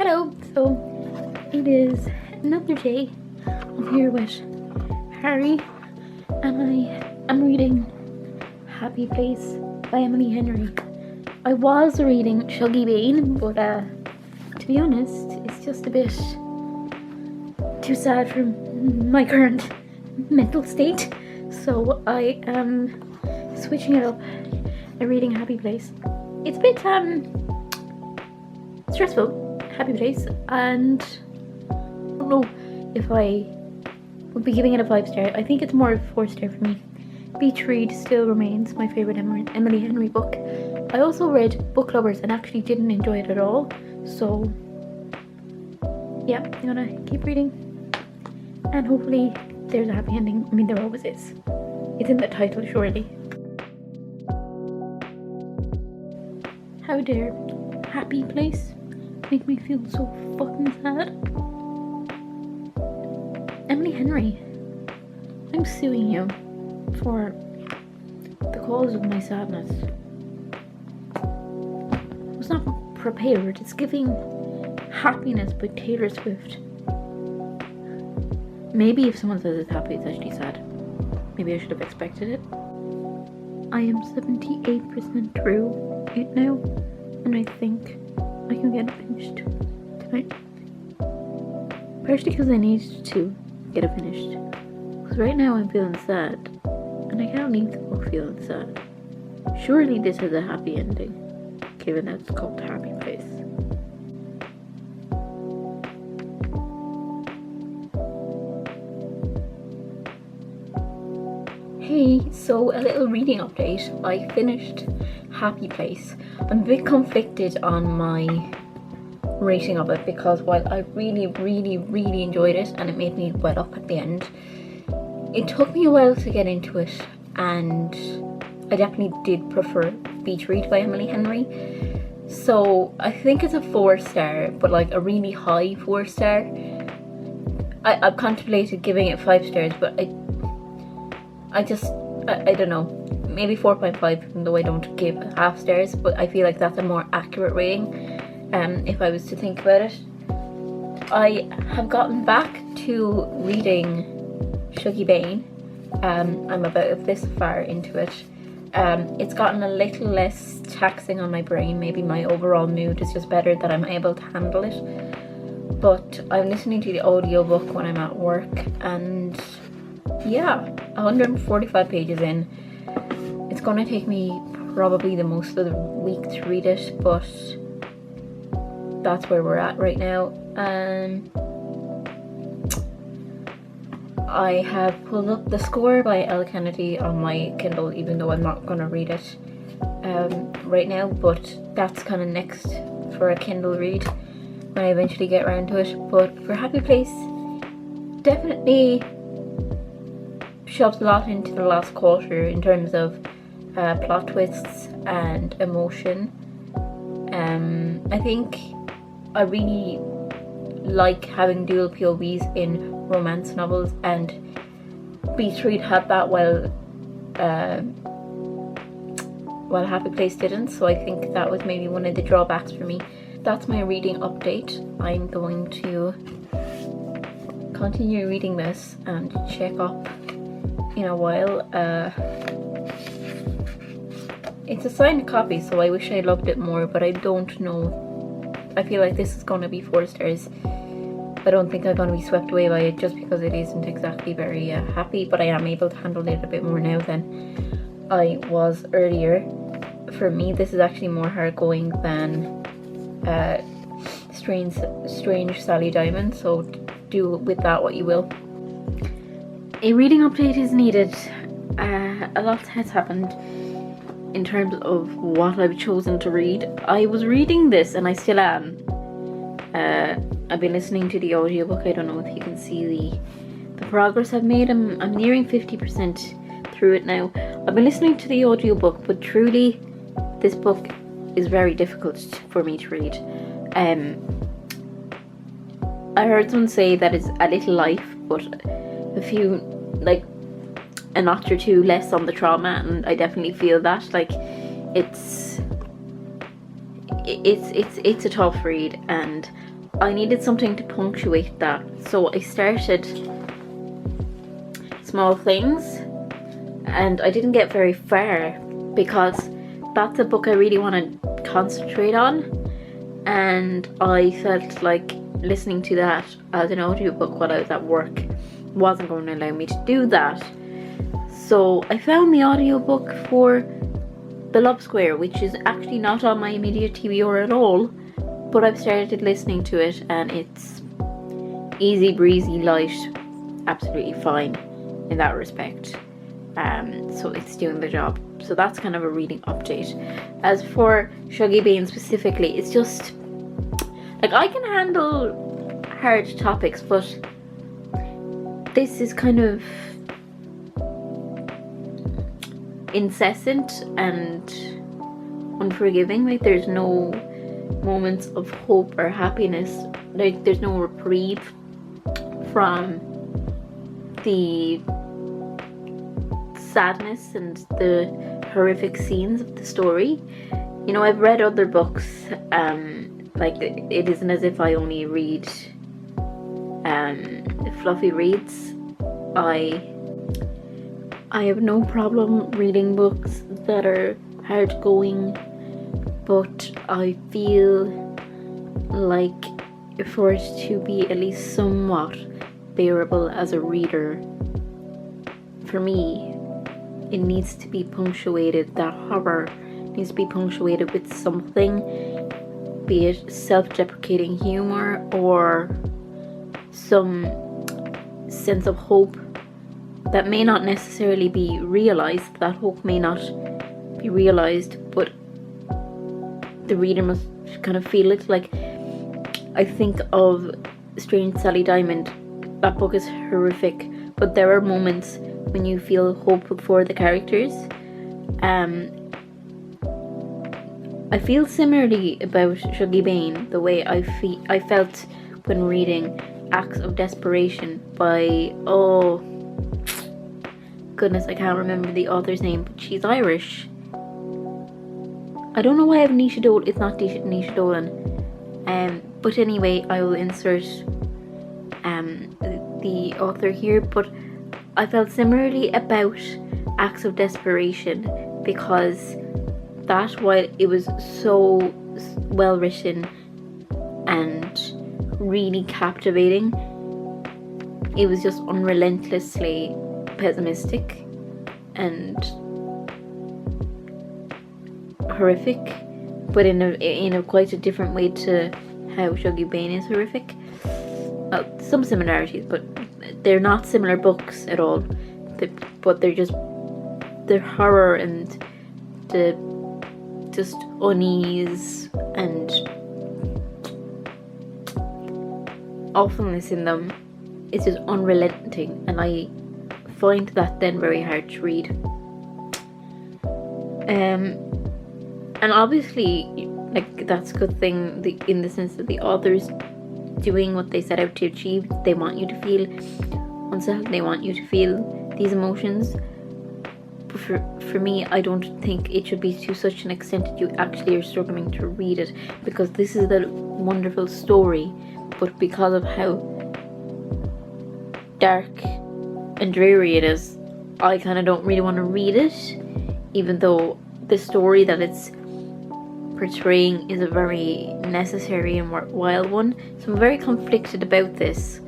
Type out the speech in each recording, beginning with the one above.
Hello, so it is another day. I'm here with Harry and I am reading Happy Place by Emily Henry. I was reading Shuggie Bain, but to be honest, it's just a bit too sad for my current mental state. So I am switching it up and reading Happy Place. It's a bit stressful, Happy Place, and I don't know if I would be giving it a 5-star. I think it's more of a 4-star for me. Beach Read still remains my favourite Emily Henry book. I also read Book Lovers and actually didn't enjoy it at all. So yeah, I'm gonna keep reading and hopefully there's a happy ending. I mean, there always is. It's in the title, surely. How dare Happy Place make me feel so fucking sad? Emily Henry, I'm suing you for the cause of my sadness. I was not prepared. It's giving Happiness by Taylor Swift. Maybe if someone says it's happy, it's actually sad. Maybe I should have expected it. I am 78% through it now, and I think I can get it finished tonight. Partially because I need to get it finished. Because right now I'm feeling sad, and I can't leave the book feeling sad. Surely this has a happy ending, given that it's called Happy Place. Hey, so a little reading update. I finished Happy Place. I'm a bit conflicted on my rating of it because while I really enjoyed it and it made me well up at the end, it took me a while to get into it, and I definitely did prefer Beach Read by Emily Henry. So I think it's a 4-star, but like a really high 4-star. I've contemplated giving it 5 stars, but I don't know, maybe 4.5, even though I don't give half stars, but I feel like that's a more accurate rating if I was to think about it. I have gotten back to reading Shuggie Bain. I'm about this far into it. It's gotten a little less taxing on my brain. Maybe my overall mood is just better, that I'm able to handle it. But I'm listening to the audiobook when I'm at work, and yeah, 145 pages in. It's gonna take me probably the most of the week to read it, but that's where we're at right now. I have pulled up The Score by Elle Kennedy on my Kindle, even though I'm not gonna read it right now, but that's kind of next for a Kindle read when I eventually get around to it. But for Happy Place, definitely shoves a lot into the last quarter in terms of plot twists and emotion. I think I really like having dual POVs in romance novels, and Beach Read had that while Happy Place didn't, so I think that was maybe one of the drawbacks for me. That's my reading update. I'm going to continue reading this and check up in a while. It's a signed copy, so I wish I loved it more, but I don't know. I feel like this is going to be 4 stars. I don't think I'm going to be swept away by it just because it isn't exactly very happy, but I am able to handle it a bit more now than I was earlier. For me, this is actually more hard going than Strange Sally Diamond, so do with that what you will. A reading update is needed. A lot has happened in terms of what I've chosen to read. I was reading this, and I still am. I've been listening to the audiobook. I don't know if you can see the progress I've made. I'm nearing 50% through it now. I've been listening to the audiobook, but truly this book is very difficult for me to read. I heard someone say that it's a little light, but a few, like a notch or two less on the trauma, and I definitely feel that. Like it's a tough read, and I needed something to punctuate that. So I started Small Things, and I didn't get very far because that's a book I really want to concentrate on, and I felt like listening to that as an audiobook while I was at work wasn't going to allow me to do that. So I found the audiobook for The Love Square, which is actually not on my immediate TBR at all, but I've started listening to it and it's easy breezy, light, absolutely fine in that respect. So it's doing the job. So that's kind of a reading update. As for Shuggie Bain specifically, it's just like I can handle hard topics, but this is kind of incessant and unforgiving. Like there's no moments of hope or happiness. Like there's no reprieve from the sadness and the horrific scenes of the story. You know, I've read other books, like it isn't as if I only read fluffy reads. I have no problem reading books that are hard going, but I feel like for it to be at least somewhat bearable as a reader, for me, it needs to be punctuated. That horror needs to be punctuated with something, be it self-deprecating humor or some sense of hope that may not necessarily be realized. That hope may not be realized, but the reader must kind of feel it. Like I think of Strange Sally Diamond. That book is horrific, but there are moments when you feel hopeful for the characters. I feel similarly about Shuggie Bain, the way I felt when reading Acts of Desperation by, oh goodness, I can't remember the author's name, but she's Irish. I don't know why I have Nisha Dolan. It's not Nisha Dolan. But anyway, I will insert the author here. But I felt similarly about Acts of Desperation, because that, while it was so well written and really captivating, it was just unrelentlessly pessimistic and horrific, but in a quite a different way to how Shuggie Bain is horrific. Well, some similarities, but they're not similar books at all. But they're just the horror and the just unease and awfulness in them. It's just unrelenting, and I find that then very hard to read. And obviously, like, that's a good thing in the sense that the author's doing what they set out to achieve. They want you to feel unsettled, they want you to feel these emotions. But for me, I don't think it should be to such an extent that you actually are struggling to read it, because this is a wonderful story, but because of how dark and dreary it is, I kind of don't really want to read it, even though the story that it's portraying is a very necessary and worthwhile one. So I'm very conflicted about this.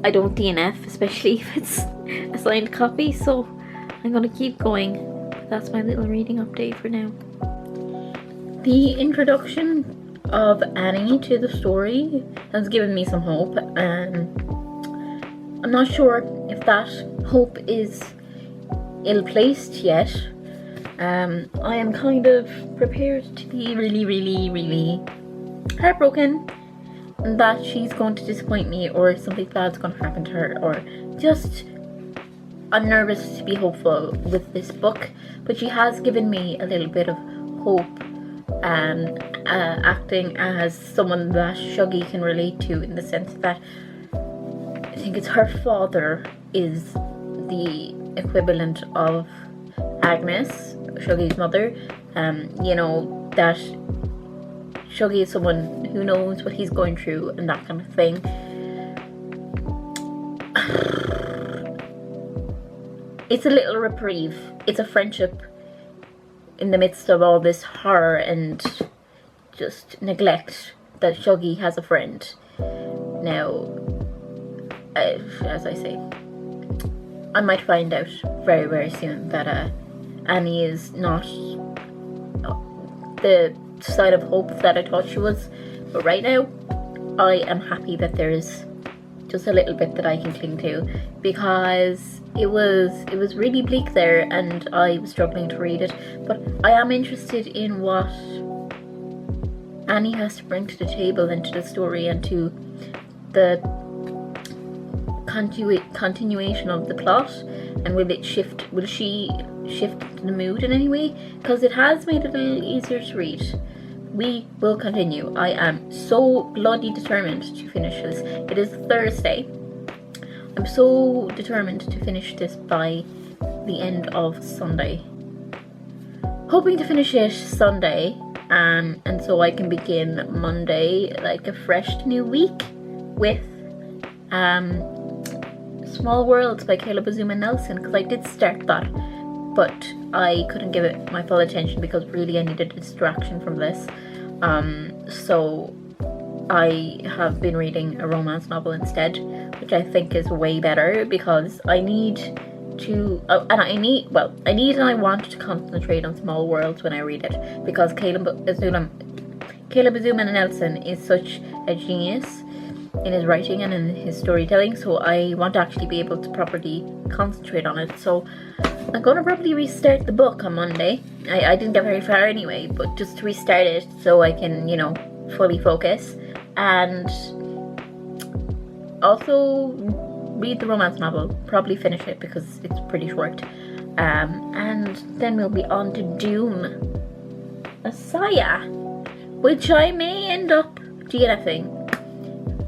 I don't DNF, especially if it's a signed copy, so I'm going to keep going. But that's my little reading update for now. The introduction of Annie to the story has given me some hope. I'm not sure if that hope is ill-placed yet. I am kind of prepared to be really, really, really heartbroken that she's going to disappoint me, or something bad's going to happen to her, or just I'm nervous to be hopeful with this book. But she has given me a little bit of hope, acting as someone that Shuggie can relate to, in the sense that I think it's her father is the equivalent of Agnes, Shuggie's mother. You know, that Shuggy is someone who knows what he's going through and that kind of thing. It's a little reprieve. It's a friendship in the midst of all this horror and just neglect, that Shuggy has a friend. Now, as I say, I might find out very, very soon that Annie is not the side of hope that I thought she was. But right now, I am happy that there is just a little bit that I can cling to, because it was really bleak there and I was struggling to read it. But I am interested in what Annie has to bring to the table and to the story and to the continuation of the plot. And will she shift the mood in any way? Because it has made it a little easier to read. We will continue. I am so bloody determined to finish this. It is Thursday. I'm so determined to finish this by the end of Sunday. Hoping to finish it Sunday, and so I can begin Monday like a fresh new week with Small Worlds by Caleb Azuma Nelson, because I did start that, but I couldn't give it my full attention because really I needed a distraction from this. So I have been reading a romance novel instead, which I think is way better, because I need to, I need and I want to concentrate on Small Worlds when I read it, because Caleb Azuma Nelson is such a genius in his writing and in his storytelling, so I want to actually be able to properly concentrate on it. So I'm going to probably restart the book on Monday. I didn't get very far anyway, but just to restart it so I can, fully focus, and also read the romance novel, probably finish it because it's pretty short, and then we'll be on to Dune Messiah, which I may end up DNFing,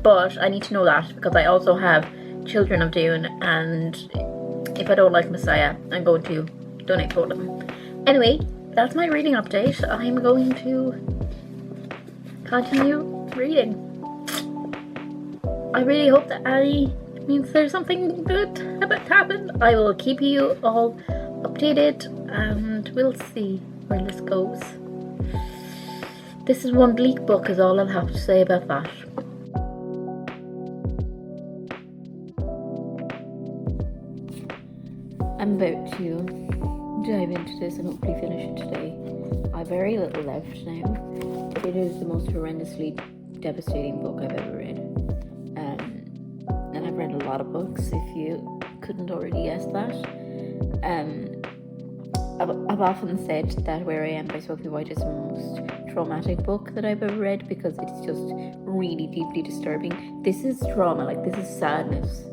but I need to know that because I also have Children of Dune, and if I don't like Messiah, I'm going to donate both of them. Anyway, that's my reading update. I'm going to continue reading. I really hope that Annie means there's something good about to happen. I will keep you all updated and we'll see where this goes. This is one bleak book is all I'll have to say about that. I'm about to dive into this and hopefully finish it today. I have very little left now. It is the most horrendously devastating book I've ever read. And I've read a lot of books, if you couldn't already guess that. I've often said that Where I Am by Sophie White is the most traumatic book that I've ever read, because it's just really deeply disturbing. This is trauma, like this is sadness.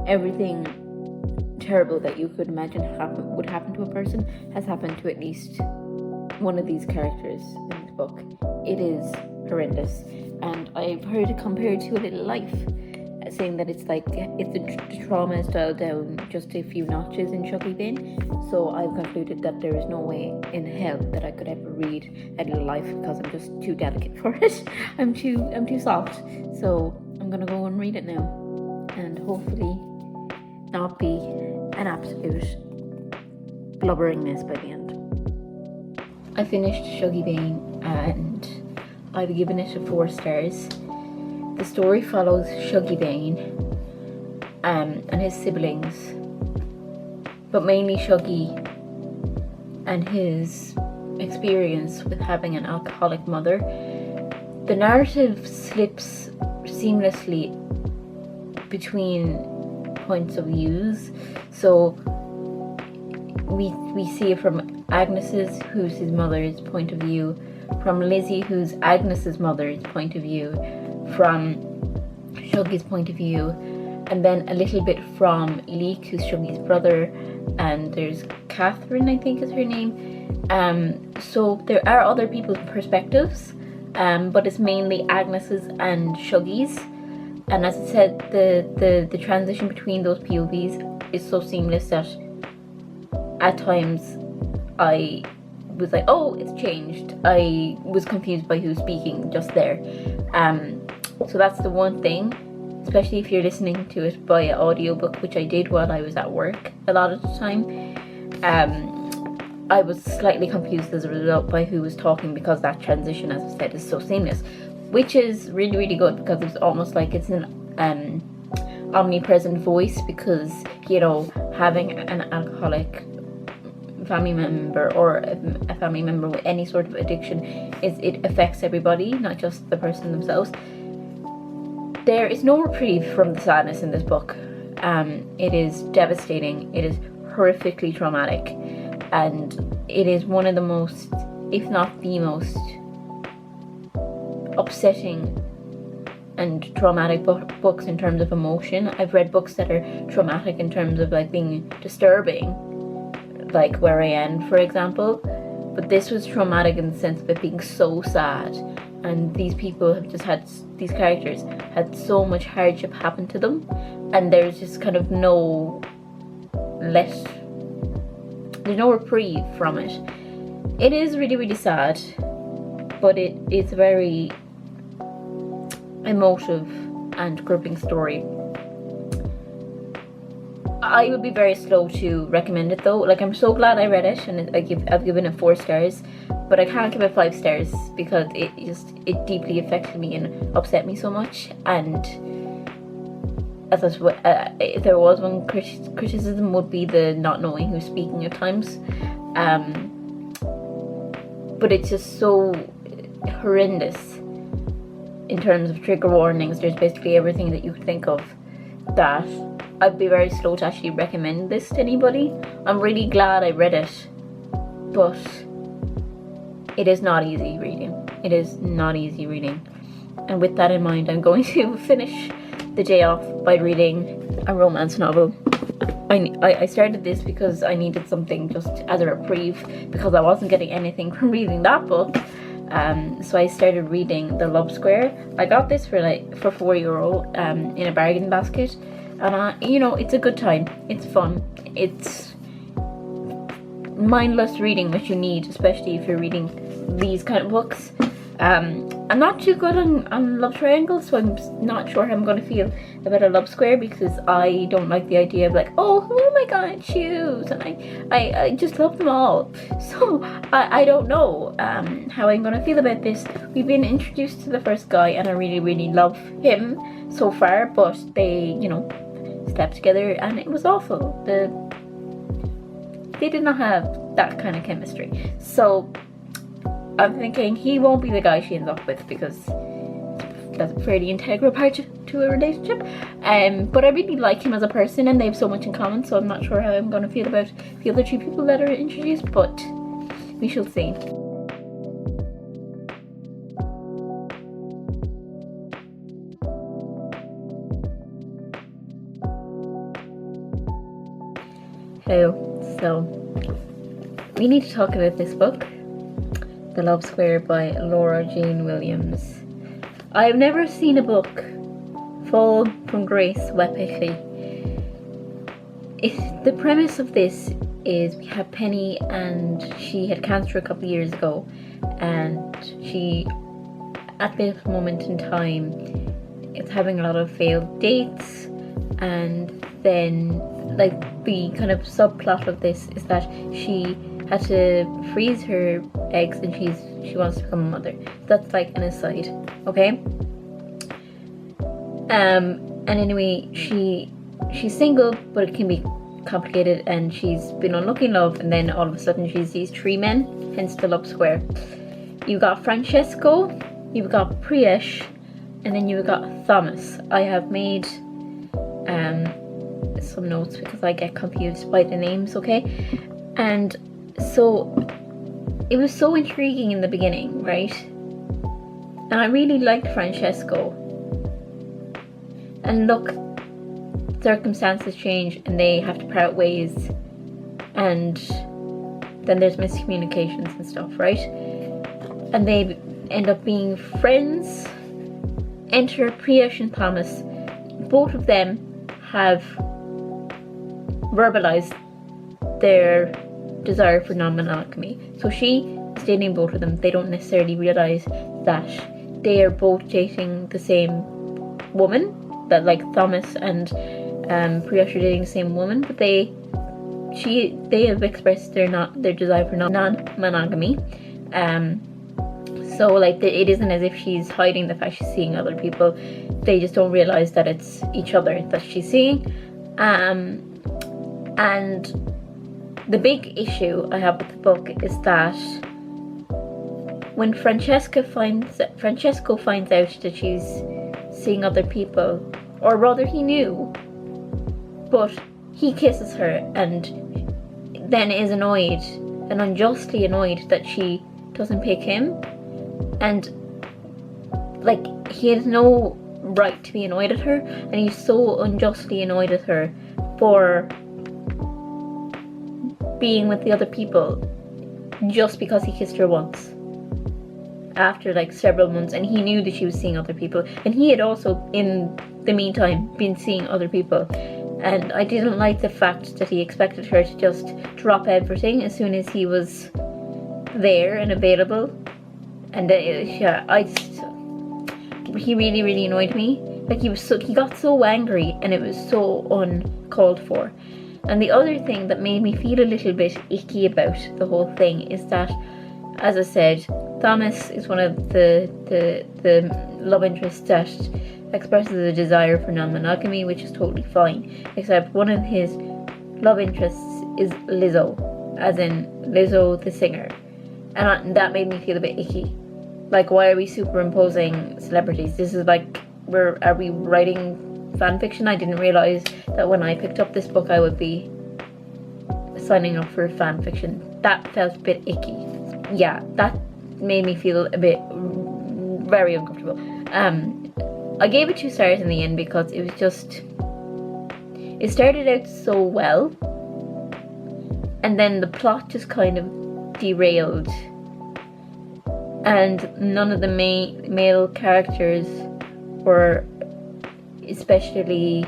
Everything terrible that you could imagine would happen to a person has happened to at least one of these characters in the book. It is horrendous, and I've heard it compared to A Little Life, saying that it's like the trauma is dialed down just a few notches in Shuggy Bain. So I've concluded that there is no way in hell that I could ever read A Little Life, because I'm just too delicate for it. I'm too soft. So I'm gonna go and read it now, and hopefully not be an absolute blubbering mess by the end. I finished Shuggy Bain and I've given it 4 stars. The story follows Shuggy Bain and his siblings, but mainly Shuggy and his experience with having an alcoholic mother. The narrative slips seamlessly between points of views, so we see it from Agnes's, who's his mother's point of view, from Lizzie, who's Agnes's mother's point of view, from Shuggy's point of view, and then a little bit from Leek, who's Shuggy's brother, and there's Catherine, I think is her name. So there are other people's perspectives, but it's mainly Agnes's and Shuggy's. And as I said, the transition between those POVs is so seamless that at times I was like, oh, it's changed. I was confused by who's speaking just there. So that's the one thing, especially if you're listening to it by audiobook, which I did while I was at work a lot of the time. I was slightly confused as a result by who was talking, because that transition, as I said, is so seamless, which is really, really good, because it's almost like it's an omnipresent voice, because, you know, having an alcoholic family member or a family member with any sort of addiction, it affects everybody, not just the person themselves. There is no reprieve from the sadness in this book. It is devastating, it is horrifically traumatic, and it is one of the most, if not the most, upsetting and traumatic books in terms of emotion. I've read books that are traumatic in terms of like being disturbing, like Where I End, for example, but this was traumatic in the sense of it being so sad, and these people have just had, these characters had so much hardship happen to them, and there's just kind of there's no reprieve from it. It is really, really sad, but it's a very emotive and gripping story. I would be very slow to recommend it though. Like, I'm so glad I read it, and I've given it 4 stars, but I can't give it 5 stars because it deeply affected me and upset me so much. And as if there was one criticism, would be the not knowing who's speaking at times. But it's just so horrendous in terms of trigger warnings. There's basically everything that you could think of, that I'd be very slow to actually recommend this to anybody. I'm really glad I read it, but it is not easy reading. It is not easy reading. And with that in mind, I'm going to finish the day off by reading a romance novel. I started this because I needed something just as a reprieve, because I wasn't getting anything from reading that book. So I started reading The Love Square. I got this for €4 in a bargain basket, and you know, it's a good time. It's fun. It's mindless reading, which you need, especially if you're reading these kind of books. I'm not too good on love triangles, so I'm not sure how I'm going to feel about A Love Square, because I don't like the idea of like, oh, who am I going to choose? And I just love them all. So I don't know how I'm going to feel about this. We've been introduced to the first guy, and I really, really love him so far, but they, you know, slept together and it was awful. They did not have that kind of chemistry. So I'm thinking he won't be the guy she ends up with, because that's a fairly integral part to a relationship. But I really like him as a person, and they have so much in common, so I'm not sure how I'm going to feel about the other 2 people that are introduced, but we shall see. Hello, so we need to talk about this book, The Love Square by Laura Jane Williams. I have never seen a book fall from grace so epically. The premise of this is we have Penny, and she had cancer a couple of years ago, and she, at this moment in time, is having a lot of failed dates, and then like the kind of subplot of this is that she had to freeze her eggs, and she wants to become a mother. That's like an aside, okay? And anyway, she's single, but it can be complicated, and she's been unlucky in love, and then all of a sudden she sees 3 men, hence the Love Square. You've got Francesco, you've got Priyesh, and then you've got Thomas. I have made some notes because I get confused by the names, okay? And so it was so intriguing in the beginning, right? And I really liked Francesco. And look, circumstances change and they have to part ways, and then there's miscommunications and stuff, right? And they end up being friends. Enter Priyesh and Thomas. Both of them have verbalized their desire for non-monogamy. So she is dating both of them. They don't necessarily realize that they are both dating the same woman, that like Thomas and Priyush are dating the same woman, but they have expressed their desire for non-monogamy. So like it isn't as if she's hiding the fact she's seeing other people. They just don't realize that it's each other that she's seeing. And the big issue I have with the book is that when Francesco finds out that she's seeing other people, or rather he knew, but he kisses her and then is annoyed and unjustly annoyed that she doesn't pick him, and like he has no right to be annoyed at her, and he's so unjustly annoyed at her for being with the other people just because he kissed her once after like several months, and he knew that she was seeing other people, and he had also in the meantime been seeing other people. And I didn't like the fact that he expected her to just drop everything as soon as he was there and available. And he really annoyed me. Like he got so angry, and it was so uncalled for. And the other thing that made me feel a little bit icky about the whole thing is that, as I said, Thomas is one of the love interests that expresses a desire for non-monogamy, which is totally fine, except one of his love interests is Lizzo, as in Lizzo the singer, and that made me feel a bit icky. Like, why are we superimposing celebrities? This is like, are we writing fan fiction? I didn't realize that when I picked up this book I would be signing up for fan fiction. That felt a bit icky. Yeah, that made me feel a bit very uncomfortable. I gave it 2 stars in the end because it was just, it started out so well, and then the plot just kind of derailed, and none of the male characters were especially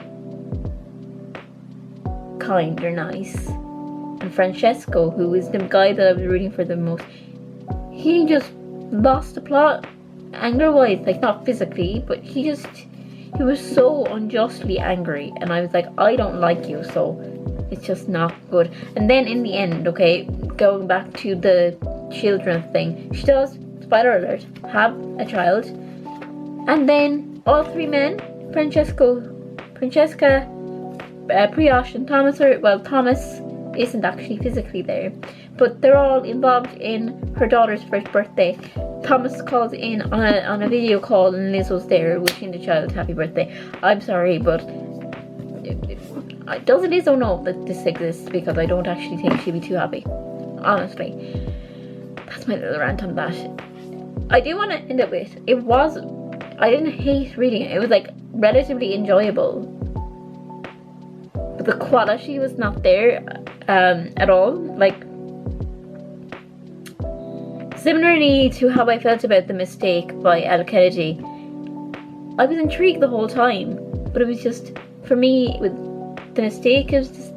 kind or nice. And Francesco, who was the guy that I was rooting for the most, he just lost the plot anger-wise, like not physically, but he was so unjustly angry, and I was like, I don't like you, so it's just not good. And then in the end, okay, going back to the children thing, she does, spoiler alert, have a child, and then all 3 men, Francesca, Priyush and Thomas Thomas isn't actually physically there, but they're all involved in her daughter's first birthday. Thomas calls in on a video call, and Lizzo's there wishing the child happy birthday. I'm sorry, but doesn't Lizzo know that this exists? Because I don't actually think she'd be too happy. Honestly, that's my little rant on that. I do want to end it with, I didn't hate reading it. It was like relatively enjoyable, but the quality was not there at all. Like, similarly to how I felt about The Mistake by Elle Kennedy, I was intrigued the whole time, but it was just, for me, with The Mistake, it was just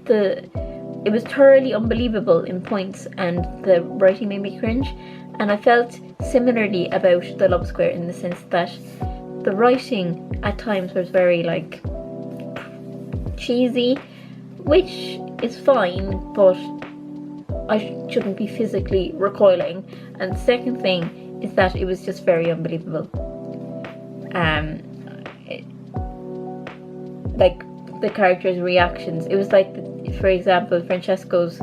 it was thoroughly unbelievable in points, and the writing made me cringe. And I felt similarly about The Love Square, in the sense that the writing at times was very like cheesy, which is fine, but I shouldn't be physically recoiling. And the second thing is that it was just very unbelievable. Like the characters' reactions, it was like, for example, Francesco's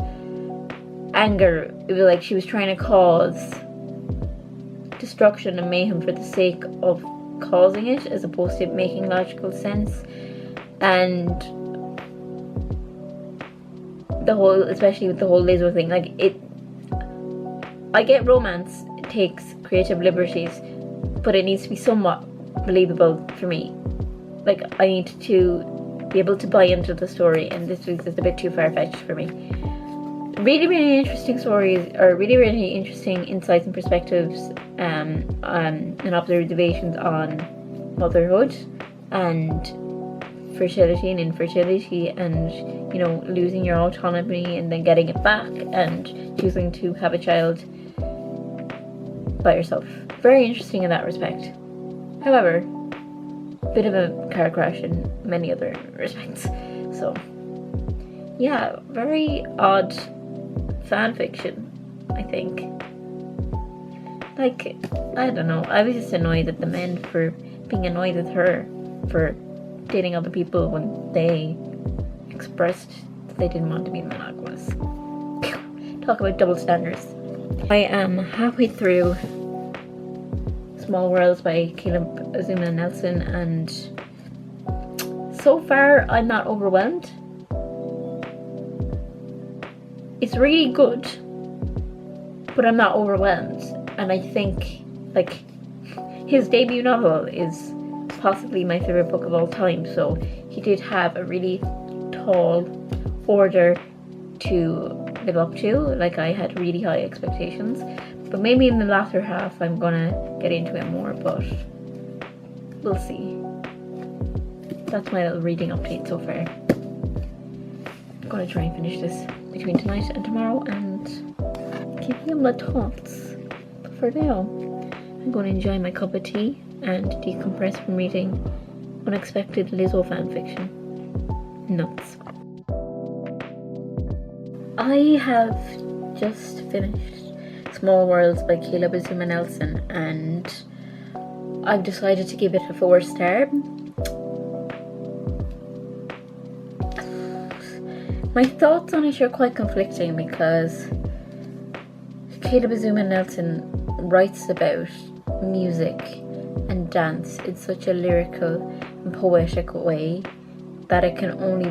anger, it was like she was trying to cause destruction and mayhem for the sake of causing it, as opposed to making logical sense. And the whole, especially with the whole Lizzo thing, like I get romance, it takes creative liberties, but it needs to be somewhat believable for me. Like, I need to be able to buy into the story, and this was just a bit too far-fetched for me. Really interesting stories, or really interesting insights and perspectives and observations on motherhood and fertility and infertility, and you know, losing your autonomy and then getting it back and choosing to have a child by yourself. Very interesting in that respect. However, bit of a car crash in many other respects. So yeah, very odd fan fiction, I think. Like, I don't know, I was just annoyed at the men for being annoyed with her for dating other people when they expressed that they didn't want to be monogamous. Talk about double standards. I am halfway through Small Worlds by Caleb Azumah Nelson, and so far I'm not overwhelmed. It's really good, but I'm not overwhelmed. And I think, like, his debut novel is possibly my favorite book of all time, so he did have a really tall order to live up to. Like, I had really high expectations, but maybe in the latter half I'm gonna get into it more, but we'll see. That's my little reading update so far. I'm gonna try and finish this between tonight and tomorrow and give him my thoughts. But for now, I'm going to enjoy my cup of tea and decompress from reading unexpected Lizzo fanfiction. Nuts. I have just finished Small Worlds by Caleb Azumah Nelson, and I've decided to give it a 4-star. My thoughts on it are quite conflicting because Caleb Azumah Nelson writes about music and dance in such a lyrical and poetic way that it can only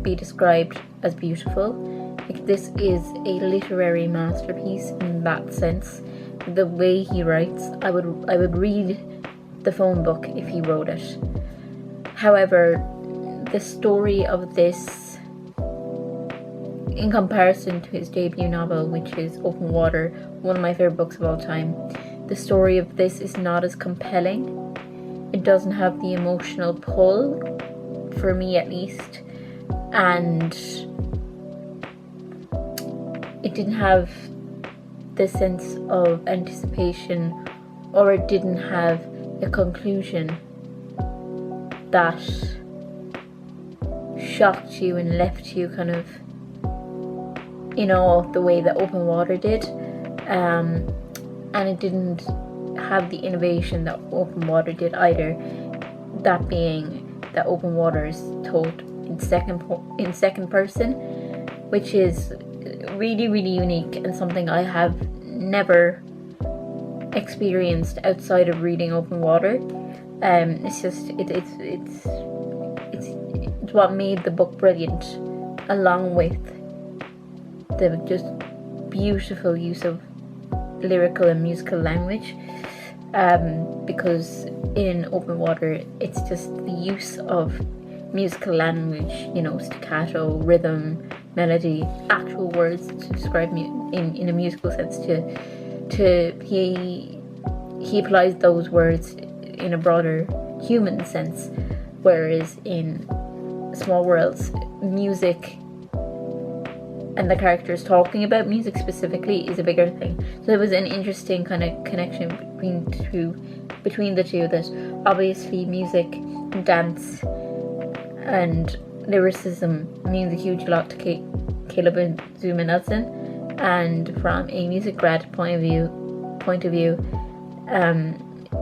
be described as beautiful. Like, this is a literary masterpiece in that sense. The way he writes, I would read the phone book if he wrote it. However, the story of this, in comparison to his debut novel, which is Open Water, one of my favorite books of all time, the story of this is not as compelling. It doesn't have the emotional pull, for me at least, and it didn't have the sense of anticipation, or it didn't have a conclusion that shocked you and left you kind of in awe of the way that Open Water did, and it didn't have the innovation that Open Water did either, that being that Open Water is told in second person, which is really, really unique and something I have never experienced outside of reading Open Water. It's just it's what made the book brilliant, along with the just beautiful use of lyrical and musical language, because in Open Water it's just the use of musical language, you know, staccato, rhythm, melody, actual words to describe in a musical sense. He applies those words in a broader human sense, whereas in Small Worlds, music and the characters talking about music specifically is a bigger thing. So it was an interesting kind of connection between the two, that obviously music, dance and lyricism means a huge lot to Caleb Azumah Nelson, and from a music grad point of view,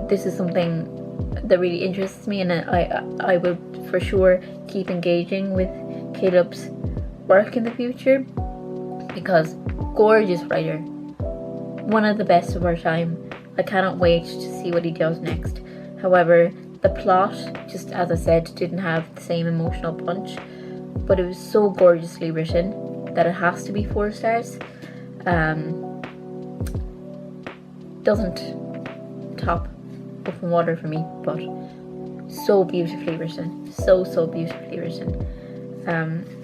this is something that really interests me, and I would for sure keep engaging with Caleb's work in the future, because gorgeous writer, one of the best of our time. I cannot wait to see what he does next. However, the plot, just as I said, didn't have the same emotional punch, but it was so gorgeously written that it has to be 4 stars. Doesn't top Open Water for me, but so beautifully written, so beautifully written.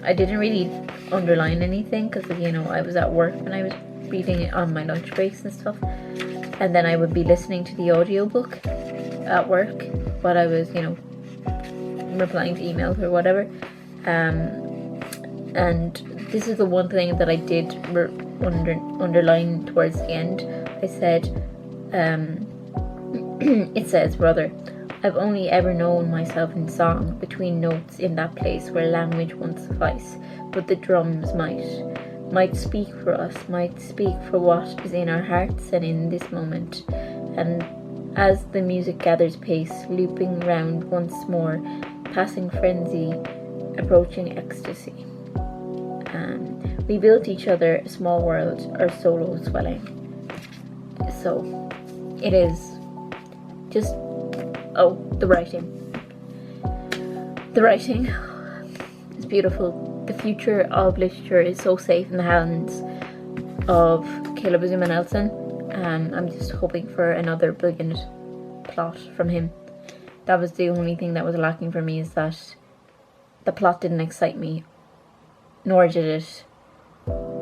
I didn't really underline anything because, you know, I was at work when I was reading it on my lunch breaks and stuff, and then I would be listening to the audiobook at work while I was, you know, replying to emails or whatever. And this is the one thing that I did underline towards the end. I said, it says rather, I've only ever known myself in song, between notes in that place where language won't suffice, but the drums might speak for us, might speak for what is in our hearts and in this moment. And as the music gathers pace, looping round once more, passing frenzy, approaching ecstasy. We built each other a small world, our solo swelling. So, it is just, the writing. The writing is beautiful. The future of literature is so safe in the hands of Caleb Zuma Nelson. I'm just hoping for another brilliant plot from him. That was the only thing that was lacking for me, is that the plot didn't excite me, nor did it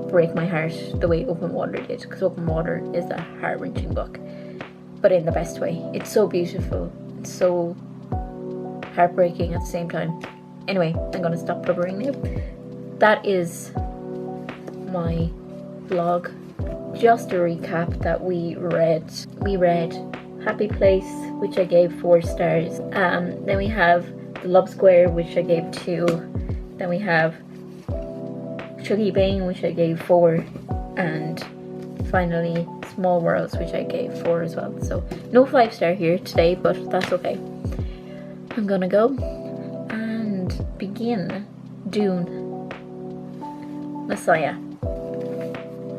break my heart the way Open Water did, because Open Water is a heart-wrenching book, but in the best way. It's so beautiful, it's so heartbreaking at the same time. Anyway, I'm gonna stop blubbering now. That is my vlog. Just a recap that we read Happy Place, which I gave 4 stars. Then we have The Love Square, which I gave 2. Then we have Shuggie Bain, which I gave 4. And finally Small Worlds, which I gave 4 as well. So no 5-star here today, but that's okay. I'm gonna go and begin Dune Messiah.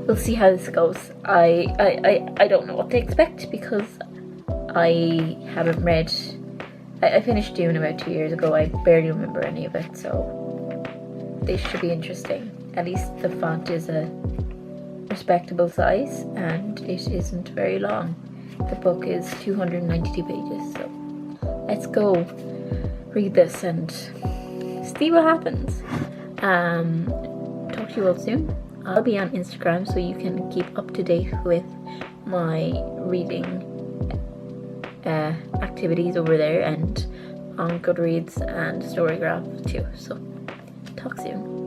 We'll see how this goes. I don't know what to expect, because I haven't read. I finished Dune about 2 years ago. I barely remember any of it, so this should be interesting. At least the font is a respectable size, and it isn't very long. The book is 292 pages, so let's go read this and see what happens. Talk to you all soon. I'll be on Instagram, so you can keep up to date with my reading activities over there, and on Goodreads and Storygraph too. So talk soon.